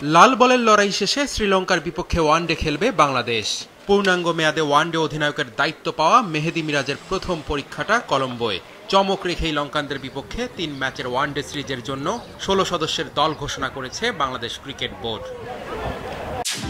লাল বলের লড়াই শেষে শ্রীলঙ্কার বিপক্ষে ওয়ানডে খেলবে বাংলাদেশ। পূর্ণাঙ্গ মেয়াদে ওয়ানডে অধিনায়কের দায়িত্ব পাওয়া মেহেদী মিরাজের প্রথম পরীক্ষাটা কলম্বোয়। চমক রেখেই লঙ্কানদের বিপক্ষে ৩ ম্যাচের ওয়ানডে সিরিজের জন্য ১৬ সদস্যের দল ঘোষণা করেছে বাংলাদেশ ক্রিকেট বোর্ড।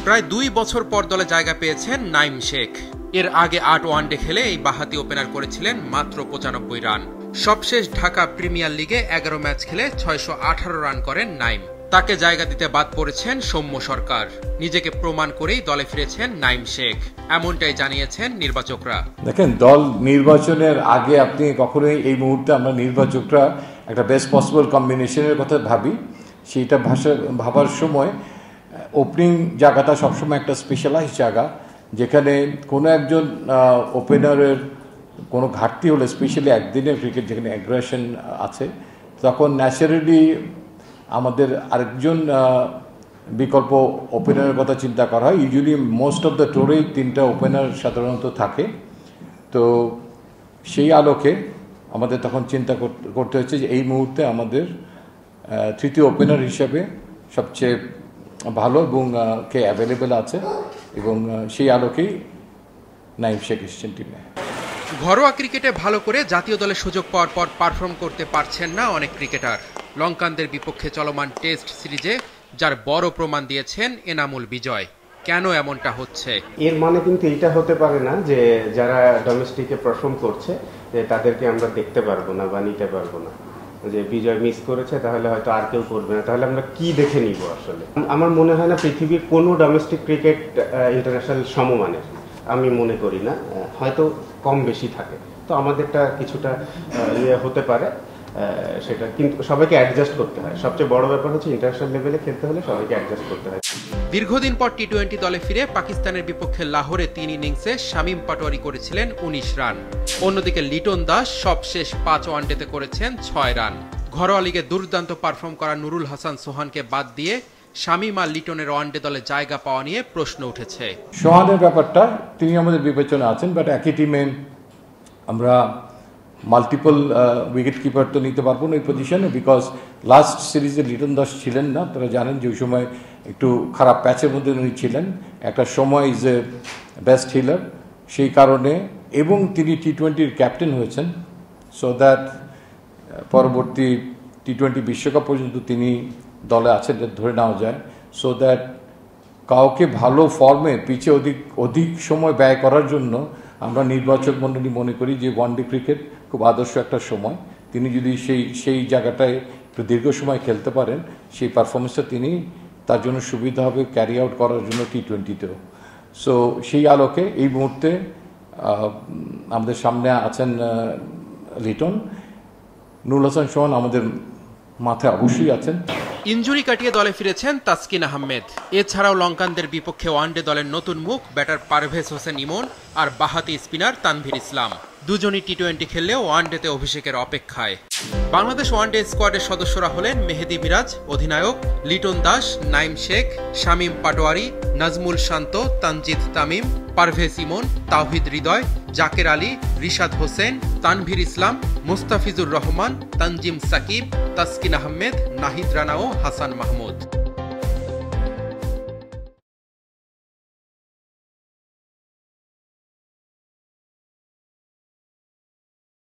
প্রায় ২ বছর পর দলে জায়গা পেয়েছেন নাইম শেখ। এর আগে ৮ ওয়ানডে খেলে এই বাঁহাতি ওপেনার করেছিলেন মাত্র ৯৫ রান। সবশেষ ঢাকা প্রিমিয়ার লিগে ১১ ম্যাচ খেলে ৬১৮ রান করেন নাইম। তাকে জায়গা দিতে বাদ পড়েছেন সৌম্য সরকার। নিজেকে প্রমাণ করেই দলে ফিরেছেন নাইম শেখ, এমনটাই জানিয়েছেন নির্বাচকরা। দেখেন, দল নির্বাচনের আগে আপনি কখনোই এই মুহূর্তে আমরা নির্বাচকরা একটা বেস্ট পসিবল কম্বিনেশনের কথা ভাবি। সেইটা ভাবার সময় ওপেনিং জায়গাটা সবসময় একটা স্পেশালাইজ জায়গা, যেখানে কোনো একজন ওপেনারের কোনো ঘাটতি হলে, স্পেশালি একদিনের ক্রিকেট যেখানে অ্যাগ্রেশন আছে, তখন ন্যাচারালি আমাদের আরেকজন বিকল্প ওপেনারের কথা চিন্তা করা হয়। ইউজুয়ালি মোস্ট অফ দ্য টোরেই 3টা ওপেনার সাধারণত থাকে। তো সেই আলোকে আমাদের তখন চিন্তা করতে হচ্ছে যে এই মুহূর্তে আমাদের তৃতীয় ওপেনার হিসাবে সবচেয়ে ভালো এবং কে অ্যাভেলেবেল আছে, এবং সেই আলোকেই নাইম শেখ এসেছেন টিমে। ঘরোয়া ক্রিকেটে ভালো করে জাতীয় দলে সুযোগ পাওয়ার পর পারফর্ম করতে পারছেন না অনেক ক্রিকেটার। লঙ্কানদের বিপক্ষে চলমান টেস্ট সিরিজে যার বড় প্রমাণ দিয়েছেন এনামুল বিজয়। কেন এমনটা হচ্ছে? এর মানে কিন্তু এটা হতে পারে না যে যারা ডোমেস্টিকে পারফর্ম করছে যে তাদেরকে আমরা দেখতে পারবো না বা নিতে পারবো না। যে বিজয় মিস করেছে তাহলে হয়তো আর কেউ করবে না, তাহলে আমরা কি দেখে নিব? আসলে আমার মনে হয় না পৃথিবীর কোনো ডোমেস্টিক ক্রিকেট ইন্টারন্যাশনাল সমমানের, আমি মনে করি না। হয়তো কম বেশি থাকে, তো আমাদেরটা কিছুটা ইয়ে হতে পারে সেটা, কিন্তু সবাইকে অ্যাডজাস্ট করতে হয়। সবচেয়ে বড় ব্যাপার হচ্ছে ইন্টারন্যাশনাল লেভেলে খেলতে হলে সবাইকে অ্যাডজাস্ট করতে হয়। দীর্ঘদিন পর টি-20 দলে ফিরে পাকিস্তানের বিপক্ষে লাহোরে ৩ ইনিংসে শামীম পাটোয়ারি করেছিলেন ১৯ রান। অন্যদিকে লিটন দাস সবশেষ ৫ ওয়ানডেতে করেছেন ৬ রান। ঘরোয়া লিগে দুর্দান্ত পারফর্ম করা নুরুল হাসান সোহানকে বাদ দিয়ে শামীম আর লিটনের ওয়ানডে দলে জায়গা পাওয়া নিয়ে প্রশ্ন উঠেছে। সোহানের ব্যাপারটা তিনি আমাদের বিবেচনা আছেন, বাট একই টিমে আমরা মাল্টিপল উইকেট কিপার তো নিতে পারবো না এই পজিশনে, বিকজ লাস্ট সিরিজে লিটন দাস ছিলেন না। তারা জানেন যে ওই সময় একটু খারাপ প্যাচের মধ্যে উনি ছিলেন। একটা সময় ইজ এ বেস্ট হিলার, সেই কারণে, এবং তিনি টি-20-র ক্যাপ্টেন হয়েছেন, সো দ্যাট পরবর্তী টি-20 বিশ্বকাপ পর্যন্ত তিনি দলে আছেন ধরে নেওয়া যায়। সো দ্যাট কাউকে ভালো ফর্মে পিচে অধিক সময় ব্যয় করার জন্য আমরা নির্বাচক মণ্ডলী মনে করি যে ওয়ানডে ক্রিকেট খুব আদর্শ একটা সময়। তিনি যদি সেই জায়গাটায় একটু দীর্ঘ সময় খেলতে পারেন, সেই পারফরমেন্সটা তার জন্য সুবিধা হবে ক্যারি আউট করার জন্য টি-20-তেও। সো সেই আলোকে এই মুহূর্তে আমাদের সামনে আছেন লিটন। নুরুল হাসান সোহান আমাদের মাথায় অবশ্যই আছেন। ইনজুরি কাটিয়ে দলে ফিরেছেন তাসকিন আহমেদ। এছাড়াও লঙ্কানদের বিপক্ষে ওয়ানডে দলের নতুন মুখ ব্যাটার পারভেজ হোসেন ইমন আর বাঁহাতি স্পিনার তানভীর ইসলাম। দুজনই টি-20 খেললেও ওয়ানডেতে অভিষেকের অপেক্ষায়। বাংলাদেশ ওয়ানডে স্কোয়াডের সদস্যরা হলেন মেহেদী মিরাজ অধিনায়ক, লিটন দাস, নাইম শেখ, শামীম পাটোয়ারি, নাজমুল শান্ত, তানজিদ তামিম, পারভেজ ইমন, তাওহিদ হৃদয়, জাকের আলী, রিশাদ হোসেন, তানভীর ইসলাম, মুস্তাফিজুর রহমান, তানজিম সাকিব, তাসকিন আহমেদ, নাহিদ রানা ও হাসান মাহমুদ।